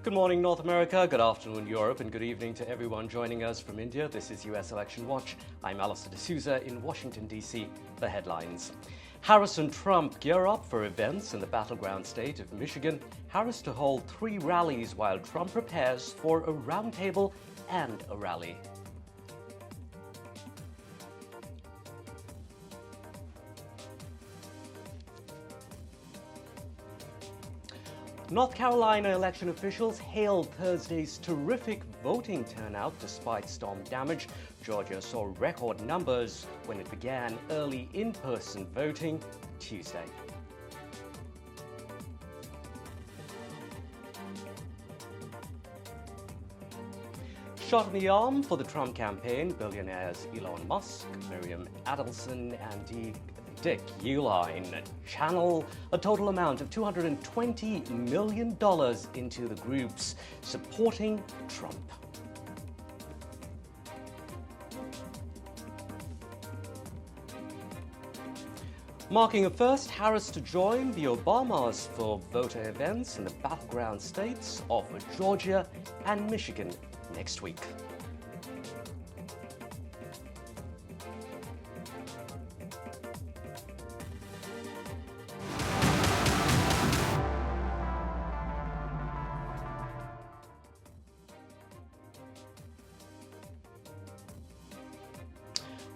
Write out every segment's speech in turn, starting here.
Good morning, North America. Good afternoon, Europe, and good evening to everyone joining us from India. This is US Election Watch. I'm Allister in Washington, D.C. The headlines. Harris and Trump gear up for events in the battleground state of Michigan. Harris to hold 3 rallies while Trump prepares for a roundtable and a rally. North Carolina election officials hailed Thursday's terrific voting turnout despite storm damage. Georgia saw record numbers when it began early in-person voting Tuesday. Shot in the arm for the Trump campaign, billionaires Elon Musk, Miriam Adelson, and Dick Uihlein channel a total amount of $220 million into the groups supporting Trump. Marking a first, Harris to join the Obamas for voter events in the battleground states of Georgia and Michigan next week.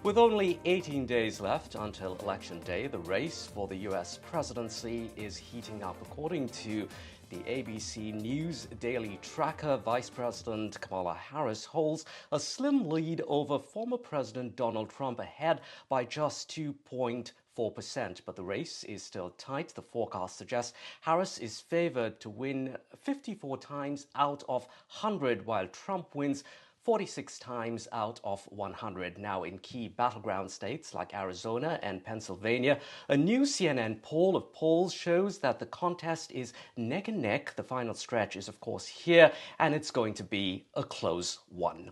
With only 18 days left until Election Day, the race for the U.S. presidency is heating up. According to the ABC News Daily Tracker, Vice President Kamala Harris holds a slim lead over former President Donald Trump, ahead by just 2.4%. But the race is still tight. The forecast suggests Harris is favored to win 54 times out of 100, while Trump wins 46 times out of 100. Now, in key battleground states like Arizona and Pennsylvania, a new CNN poll of polls shows that the contest is neck and neck. The final stretch is, of course, here, and it's going to be a close one.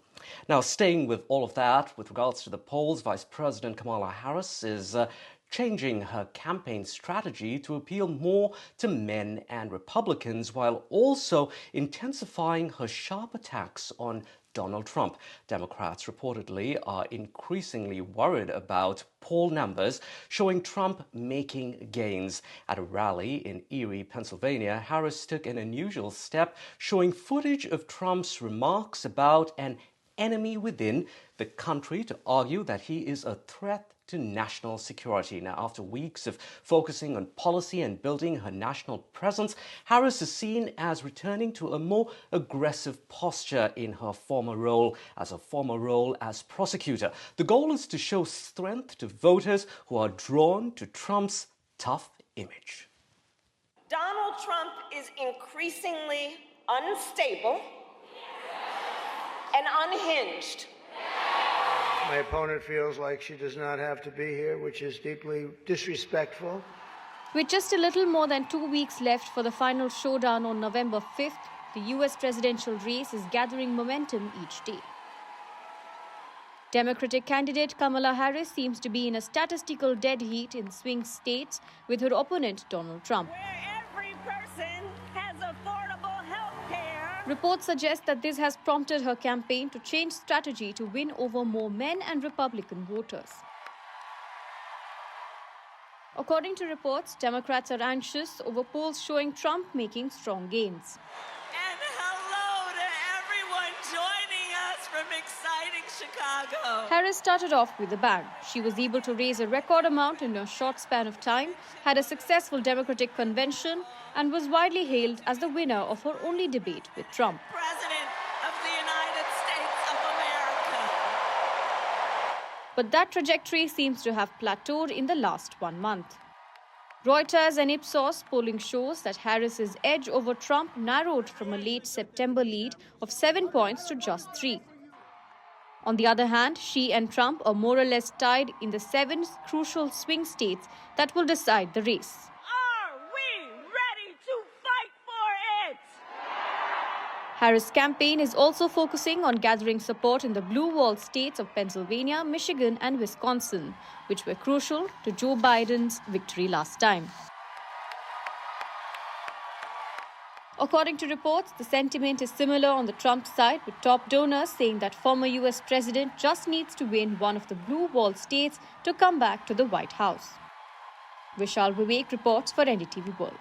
Now, staying with all of that, with regards to the polls, Vice President Kamala Harris is changing her campaign strategy to appeal more to men and Republicans, while also intensifying her sharp attacks on Donald Trump. Democrats reportedly are increasingly worried about poll numbers showing Trump making gains. At a rally in Erie, Pennsylvania, Harris took an unusual step, showing footage of Trump's remarks about an enemy within the country to argue that he is a threat to national security. Now, after weeks of focusing on policy and building her national presence, Harris is seen as returning to a more aggressive posture in her former role as prosecutor. The goal is to show strength to voters who are drawn to Trump's tough image. Donald Trump is increasingly unstable and unhinged. My opponent feels like she does not have to be here, which is deeply disrespectful. With just a little more than 2 weeks left for the final showdown on November 5th, the US presidential race is gathering momentum each day. Democratic candidate Kamala Harris seems to be in a statistical dead heat in swing states with her opponent Donald Trump. Reports suggest that this has prompted her campaign to change strategy to win over more men and Republican voters. According to reports, Democrats are anxious over polls showing Trump making strong gains. And hello to everyone joining us from exciting Chicago. Harris started off with a bang. She was able to raise a record amount in a short span of time, had a successful Democratic convention, and was widely hailed as the winner of her only debate with Trump. President of the United States of America. But that trajectory seems to have plateaued in the last 1 month. Reuters and Ipsos polling shows that Harris's edge over Trump narrowed from a late September lead of 7 points to just 3. On the other hand, she and Trump are more or less tied in the 7 crucial swing states that will decide the race. Harris' campaign is also focusing on gathering support in the blue wall states of Pennsylvania, Michigan, and Wisconsin, which were crucial to Joe Biden's victory last time. According to reports, the sentiment is similar on the Trump side, with top donors saying that former US president just needs to win one of the blue wall states to come back to the White House. Vishal Vivek reports for NDTV World.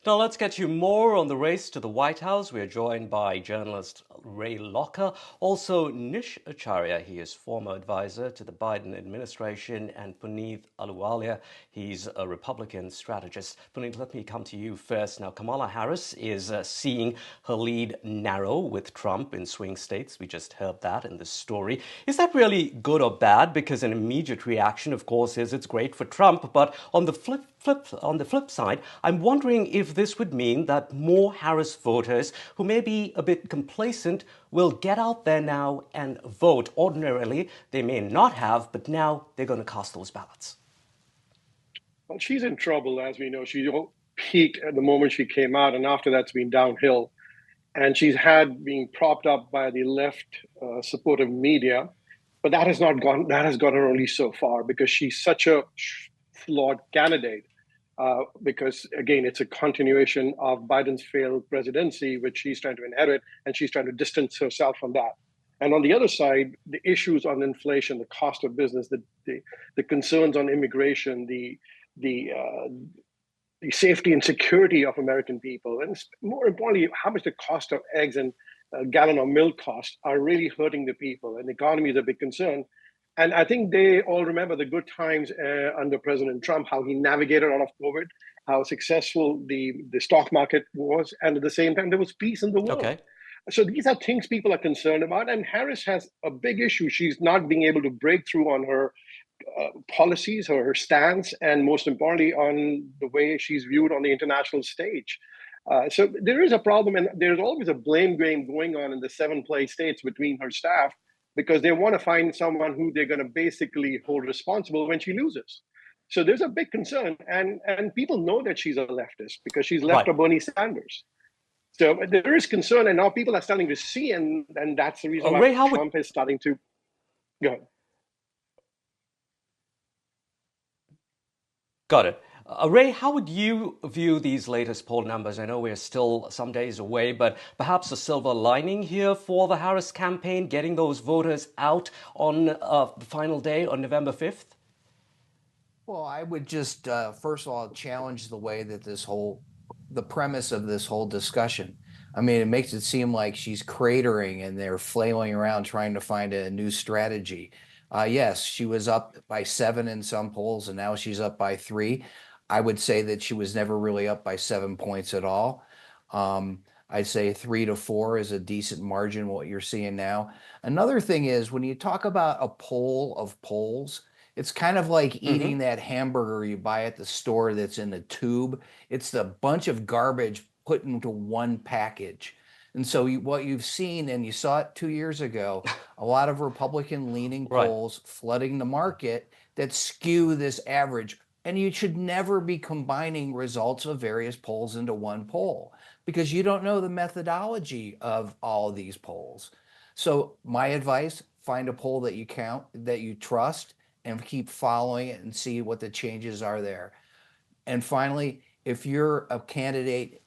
Now let's get you more on the race to the White House. We are joined by journalist Ray Locker, also Nish Acharya. He is former advisor to the Biden administration, and Puneet Ahluwalia. He's a Republican strategist. Puneet, let me come to you first. Now, Kamala Harris is seeing her lead narrow with Trump in swing states. We just heard that in this story. Is that really good or bad? Because an immediate reaction, of course, is it's great for Trump. But on the flip side, I'm wondering if this would mean that more Harris voters who may be a bit complacent will get out there now and vote. Ordinarily, they may not have, but now they're going to cast those ballots. Well, she's in trouble, as we know. She peaked at the moment she came out, and after that's been downhill. And she's had being propped up by the left supportive media, but that has got her only so far because she's such a flawed candidate. Because, again, it's a continuation of Biden's failed presidency, which she's trying to inherit, and she's trying to distance herself from that. And on the other side, the issues on inflation, the cost of business, the concerns on immigration, the safety and security of American people, and more importantly, how much the cost of eggs and a gallon of milk cost are really hurting the people. And the economy is a big concern. And I think they all remember the good times under President Trump, how he navigated out of COVID, how successful the stock market was, and at the same time, there was peace in the world. Okay. So these are things people are concerned about. And Harris has a big issue. She's not being able to break through on her policies or her stance, and most importantly, on the way she's viewed on the international stage. So there is a problem, and there's always a blame game going on in the 7 place states between her staff, because they want to find someone who they're going to basically hold responsible when she loses. So there's a big concern, and people know that she's a leftist because she's left of Bernie Sanders. So there is concern, and now people are starting to see, and that's the reason why Trump is starting to go ahead. Got it. Ray, how would you view these latest poll numbers? I know we're still some days away, but perhaps a silver lining here for the Harris campaign, getting those voters out on the final day on November 5th? Well, I would just, first of all, challenge the way that the premise of this whole discussion. I mean, it makes it seem like she's cratering and they're flailing around trying to find a new strategy. Yes, she was up by 7 in some polls, and now she's up by 3. I would say that she was never really up by 7 points at all. I'd say 3 to 4 is a decent margin, what you're seeing now. Another thing is, when you talk about a poll of polls, it's kind of like eating that hamburger you buy at the store that's in a tube. It's the bunch of garbage put into one package. And so what you've seen, and you saw it 2 years ago, a lot of Republican-leaning polls flooding the market that skew this average. And you should never be combining results of various polls into one poll, because you don't know the methodology of all these polls. So my advice, find a poll that you count, that you trust, and keep following it and see what the changes are there. And finally, if you're a candidate,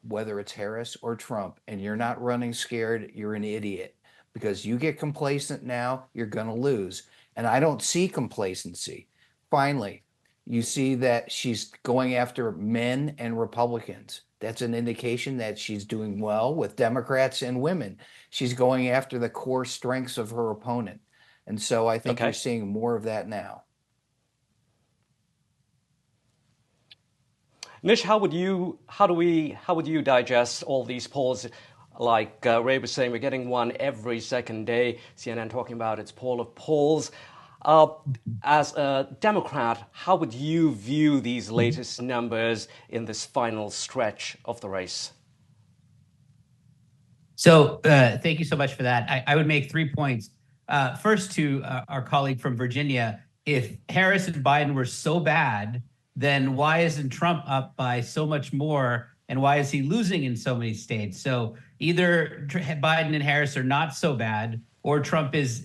whether it's Harris or Trump, and you're not running scared, you're an idiot, because you get complacent now, you're going to lose. And I don't see complacency. Finally, you see that she's going after men and Republicans. That's an indication that she's doing well with Democrats and women. She's going after the core strengths of her opponent. And so I think you're seeing more of that now. Nish, how would you digest all these polls? Like Ray was saying, we're getting one every second day. CNN talking about its poll of polls. As a Democrat, how would you view these latest numbers in this final stretch of the race? So thank you so much for that. I would make 3 points. First, to our colleague from Virginia, if Harris and Biden were so bad, then why isn't Trump up by so much more? And why is he losing in so many states? So either Biden and Harris are not so bad, or Trump is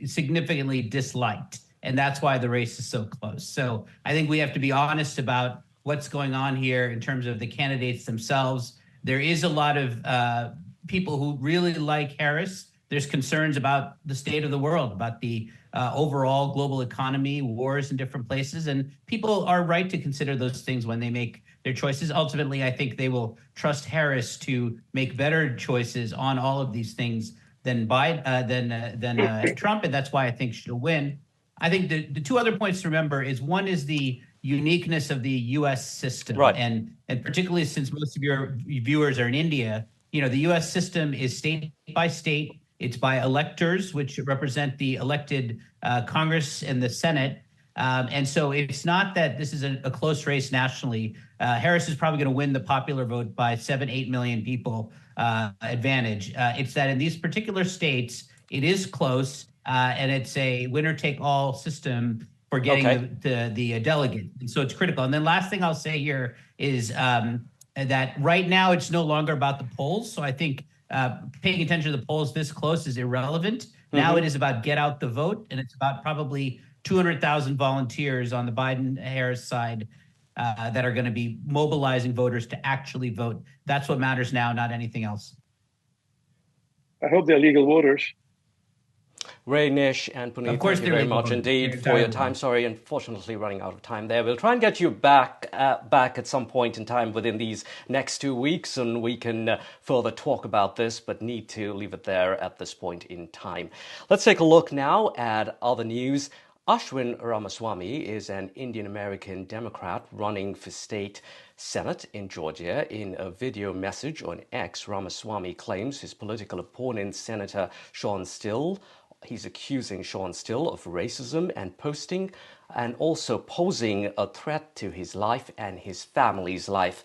significantly disliked. And that's why the race is so close. So I think we have to be honest about what's going on here in terms of the candidates themselves. There is a lot of people who really like Harris. There's concerns about the state of the world, about the overall global economy, wars in different places. And people are right to consider those things when they make their choices. Ultimately, I think they will trust Harris to make better choices on all of these things than Trump. And that's why I think she'll win. I think the two other points to remember is one is the uniqueness of the U.S. system. Right. And particularly since most of your viewers are in India, the U.S. system is state by state. It's by electors, which represent the elected Congress and the Senate. And so it's not that this is a close race nationally. Harris is probably going to win the popular vote by 7-8 million people advantage. It's that in these particular states, it is close, and it's a winner-take-all system for getting the delegate. And so it's critical. And then last thing I'll say here is that right now it's no longer about the polls. So I think paying attention to the polls this close is irrelevant. Now it is about get out the vote, and it's about probably 200,000 volunteers on the Biden-Harris side that are going to be mobilizing voters to actually vote. That's what matters now, not anything else. I hope they're legal voters. Ray, Nish, and Puneet, thank you very much indeed for your time. Sorry, unfortunately running out of time there. We'll try and get you back at some point in time within these next 2 weeks, and we can further talk about this, but need to leave it there at this point in time. Let's take a look now at other news. Ashwin Ramaswamy is an Indian-American Democrat running for state Senate in Georgia. In a video message on X, Ramaswamy claims his political opponent, Senator Sean Still, he's accusing Sean Still of racism and also posing a threat to his life and his family's life.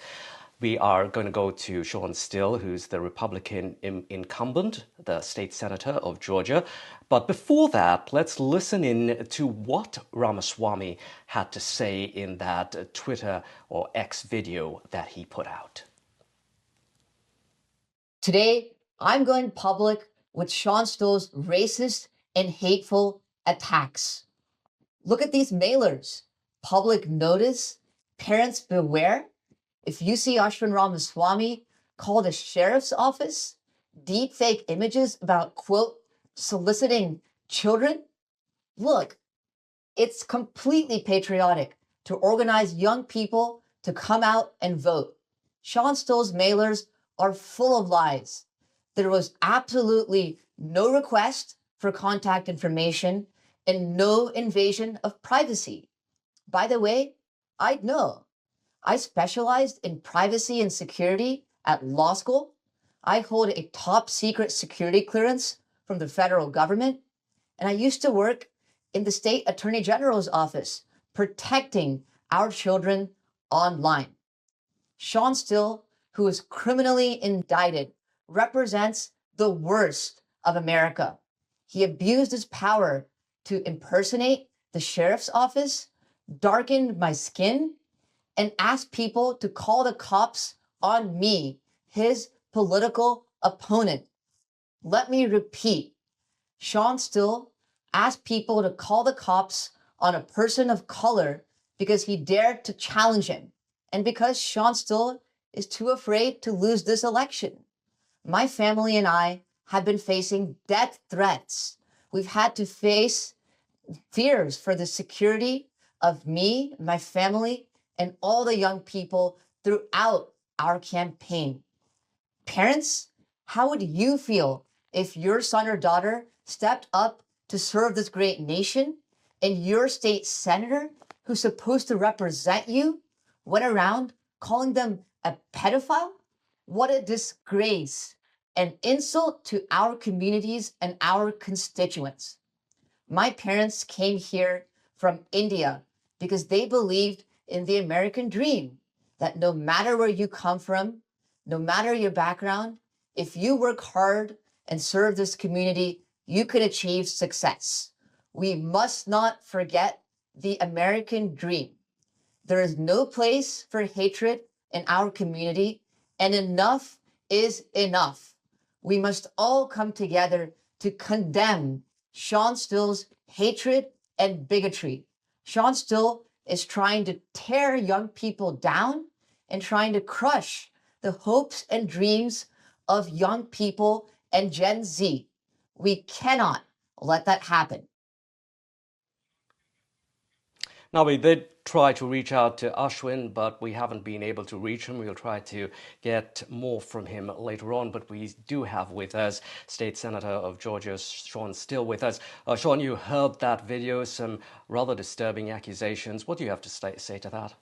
We are going to go to Sean Still, who's the Republican incumbent, the state senator of Georgia. But before that, let's listen in to what Ramaswamy had to say in that Twitter or X video that he put out. Today, I'm going public with Sean Still's racist and hateful attacks. Look at these mailers. Public notice, parents beware. If you see Ashwin Ramaswamy call the sheriff's office, deepfake images about, quote, soliciting children, look, it's completely patriotic to organize young people to come out and vote. Sean Still's mailers are full of lies. There was absolutely no request for contact information and no invasion of privacy. By the way, I'd know. I specialized in privacy and security at law school. I hold a top secret security clearance from the federal government. And I used to work in the state attorney general's office, protecting our children online. Sean Still, who is criminally indicted, represents the worst of America. He abused his power to impersonate the sheriff's office, darkened my skin, and asked people to call the cops on me, his political opponent. Let me repeat. Sean Still asked people to call the cops on a person of color because he dared to challenge him, and because Sean Still is too afraid to lose this election. My family and I have been facing death threats. We've had to face fears for the security of me, my family, and all the young people throughout our campaign. Parents, how would you feel if your son or daughter stepped up to serve this great nation and your state senator, who's supposed to represent you, went around calling them a pedophile? What a disgrace, an insult to our communities and our constituents. My parents came here from India because they believed in the American dream, that no matter where you come from, no matter your background, if you work hard and serve this community, you can achieve success. We must not forget the American dream. There is no place for hatred in our community, and enough is enough. We must all come together to condemn Sean Still's hatred and bigotry. Sean Still is trying to tear young people down and trying to crush the hopes and dreams of young people and Gen Z. We cannot let that happen. Now, we did try to reach out to Ashwin, but we haven't been able to reach him. We'll try to get more from him later on, but we do have with us State Senator of Georgia, Sean, still with us. Sean, you heard that video, some rather disturbing accusations. What do you have to say to that?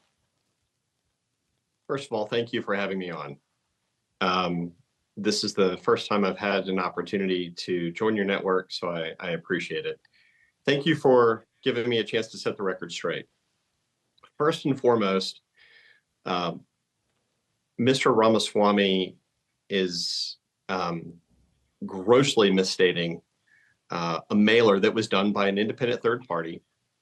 First of all, thank you for having me on. This is the first time I've had an opportunity to join your network, so I appreciate it. Thank you for giving me a chance to set the record straight. First and foremost, Mr. Ramaswamy is grossly misstating a mailer that was done by an independent third party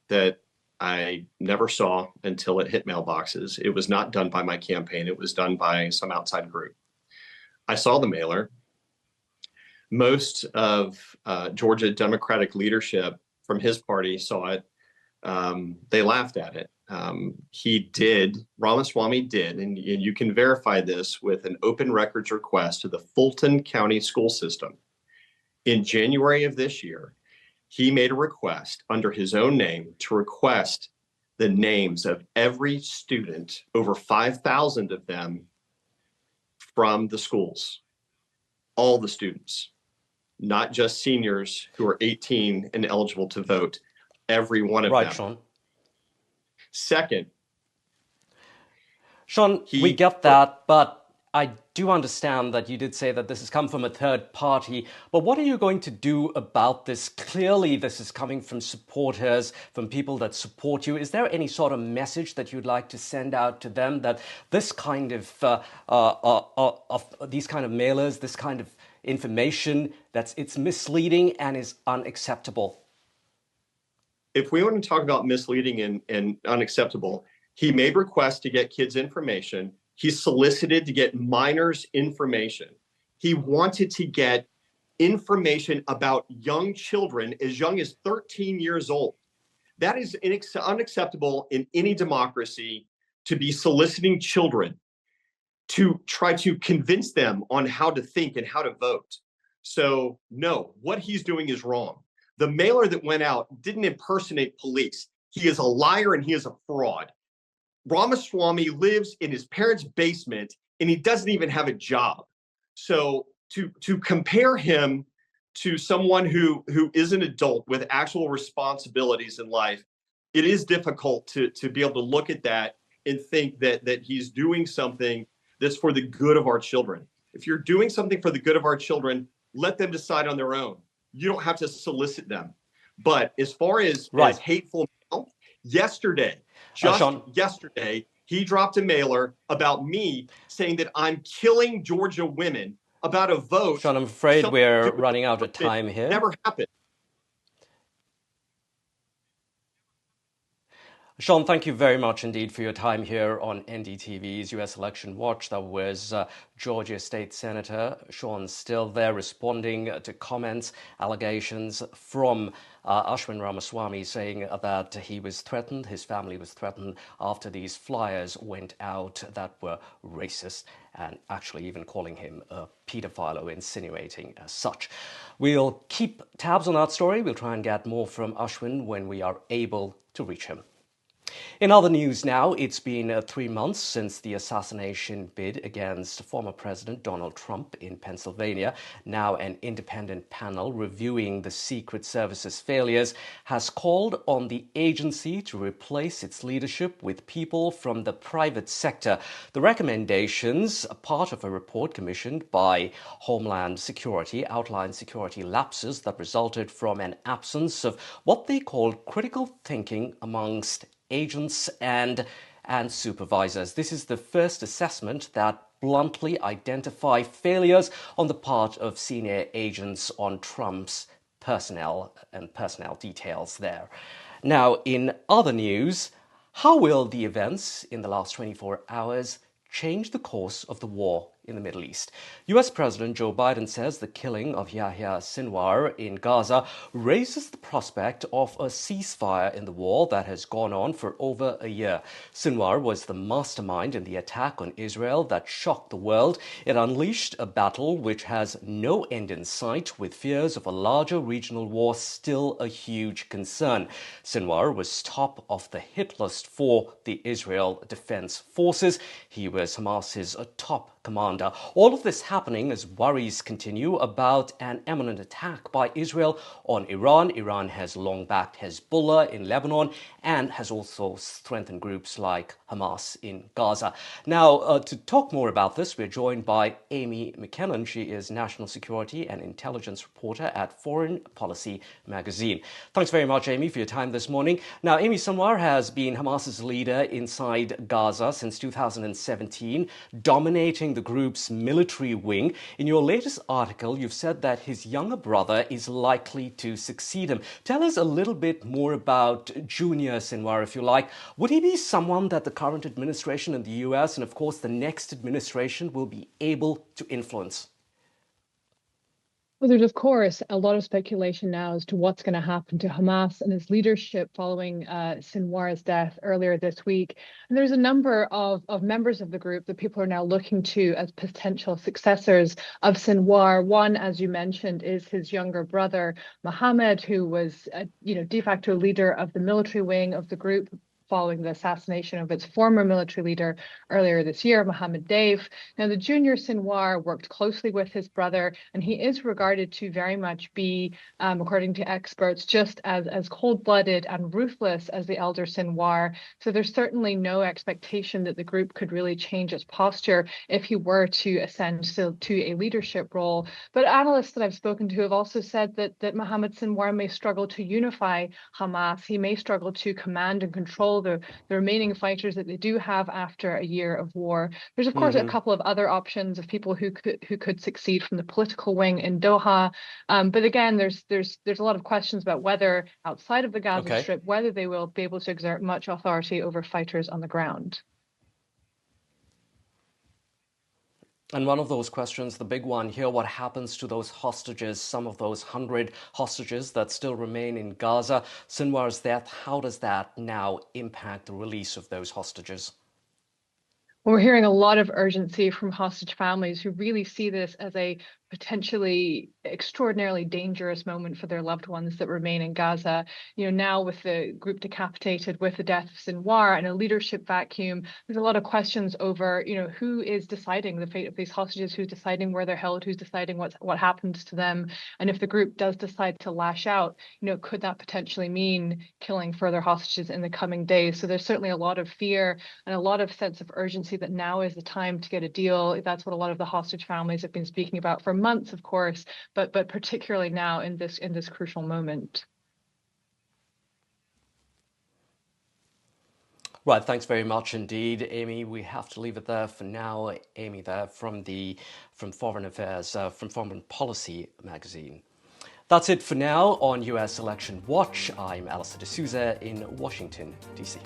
that I never saw until it hit mailboxes. It was not done by my campaign. It was done by some outside group. I saw the mailer. Most of Georgia Democratic leadership from his party saw it. They laughed at it. Ramaswamy did, and you can verify this with an open records request to the Fulton County school system. In January of this year, he made a request under his own name to request the names of every student, over 5,000 of them, from the schools, all the students, not just seniors who are 18 and eligible to vote, every one of them. Right, Sean. Second, Sean, we get that, but I do understand that you did say that this has come from a third party, but what are you going to do about this? Clearly, this is coming from supporters, from people that support you. Is there any sort of message that you'd like to send out to them that this kind of these kind of mailers, this kind of information, it's misleading and is unacceptable? If we want to talk about misleading and unacceptable, he made requests to get kids information. He solicited to get minors information. He wanted to get information about young children as young as 13 years old. That is unacceptable in any democracy, to be soliciting children to try to convince them on how to think and how to vote. So no, what he's doing is wrong. The mailer that went out didn't impersonate police. He is a liar and he is a fraud. Ramaswamy lives in his parents' basement and he doesn't even have a job. So to compare him to someone who is an adult with actual responsibilities in life, it is difficult to be able to look at that and think that he's doing something that's for the good of our children. If you're doing something for the good of our children, let them decide on their own. You don't have to solicit them. But as far as hateful mail, yesterday, he dropped a mailer about me saying that I'm killing Georgia women about a vote. Sean, I'm afraid we're running out of time here. Never happened. Sean, thank you very much indeed for your time here on NDTV's US Election Watch. That was Georgia State Senator Sean Still there responding to comments, allegations from Ashwin Ramaswamy saying that he was threatened, his family was threatened after these flyers went out that were racist, and actually even calling him a pedophile or insinuating as such. We'll keep tabs on that story. We'll try and get more from Ashwin when we are able to reach him. In other news now, it's been 3 months since the assassination bid against former President Donald Trump in Pennsylvania. Now an independent panel reviewing the Secret Service's failures has called on the agency to replace its leadership with people from the private sector. The recommendations, a part of a report commissioned by Homeland Security, outline security lapses that resulted from an absence of what they called critical thinking amongst agents and supervisors. This is the first assessment that bluntly identify failures on the part of senior agents on Trump's personnel and personnel details there. Now, in other news, how will the events in the last 24 hours change the course of the war in the Middle East. US President Joe Biden says the killing of Yahya Sinwar in Gaza raises the prospect of a ceasefire in the war that has gone on for over a year. Sinwar was the mastermind in the attack on Israel that shocked the world. It unleashed a battle which has no end in sight, with fears of a larger regional war still a huge concern. Sinwar was top of the hit list for the Israel Defense Forces. He was Hamas's top commander. All of this happening as worries continue about an imminent attack by Israel on Iran. Iran has long backed Hezbollah in Lebanon and has also strengthened groups like Hamas in Gaza. Now, to talk more about this, we're joined by Amy McKinnon. She is National Security and Intelligence Reporter at Foreign Policy magazine. Thanks very much, Amy, for your time this morning. Now, Amy, Sinwar has been Hamas's leader inside Gaza since 2017, dominating the group's military wing. In your latest article, you've said that his younger brother is likely to succeed him. Tell us a little bit more about Junior Sinwar, if you like. Would he be someone that the current administration in the US and, of course, the next administration will be able to influence? Well, there's, of course, a lot of speculation now as to what's going to happen to Hamas and its leadership following Sinwar's death earlier this week. And there's a number of members of the group that people are now looking to as potential successors of Sinwar. One, as you mentioned, is his younger brother, Mohammed, who was, de facto leader of the military wing of the group following the assassination of its former military leader earlier this year, Mohammed Deif. Now, the junior Sinwar worked closely with his brother, and he is regarded to very much be, according to experts, just as cold-blooded and ruthless as the elder Sinwar. So there's certainly no expectation that the group could really change its posture if he were to ascend to a leadership role. But analysts that I've spoken to have also said that Mohammed Sinwar may struggle to unify Hamas. He may struggle to command and control the remaining fighters that they do have after a year of war. There's, of course, a couple of other options of people who could succeed from the political wing in Doha. But again, there's a lot of questions about whether outside of the Gaza Strip, whether they will be able to exert much authority over fighters on the ground. And one of those questions, the big one here, what happens to those hostages, some of those 100 hostages that still remain in Gaza? Sinwar's death, how does that now impact the release of those hostages? Well, we're hearing a lot of urgency from hostage families who really see this as a potentially extraordinarily dangerous moment for their loved ones that remain in Gaza. Now with the group decapitated, with the death of Sinwar and a leadership vacuum, there's a lot of questions over, who is deciding the fate of these hostages, who's deciding where they're held, who's deciding what happens to them. And if the group does decide to lash out, could that potentially mean killing further hostages in the coming days? So there's certainly a lot of fear and a lot of sense of urgency that now is the time to get a deal. That's what a lot of the hostage families have been speaking about for months, of course, but particularly now in this crucial moment. Right, thanks very much indeed, Amy. We have to leave it there for now. Amy there from Foreign Affairs, from Foreign Policy magazine. That's it for now on US Election Watch. I'm Allister in Washington, D.C.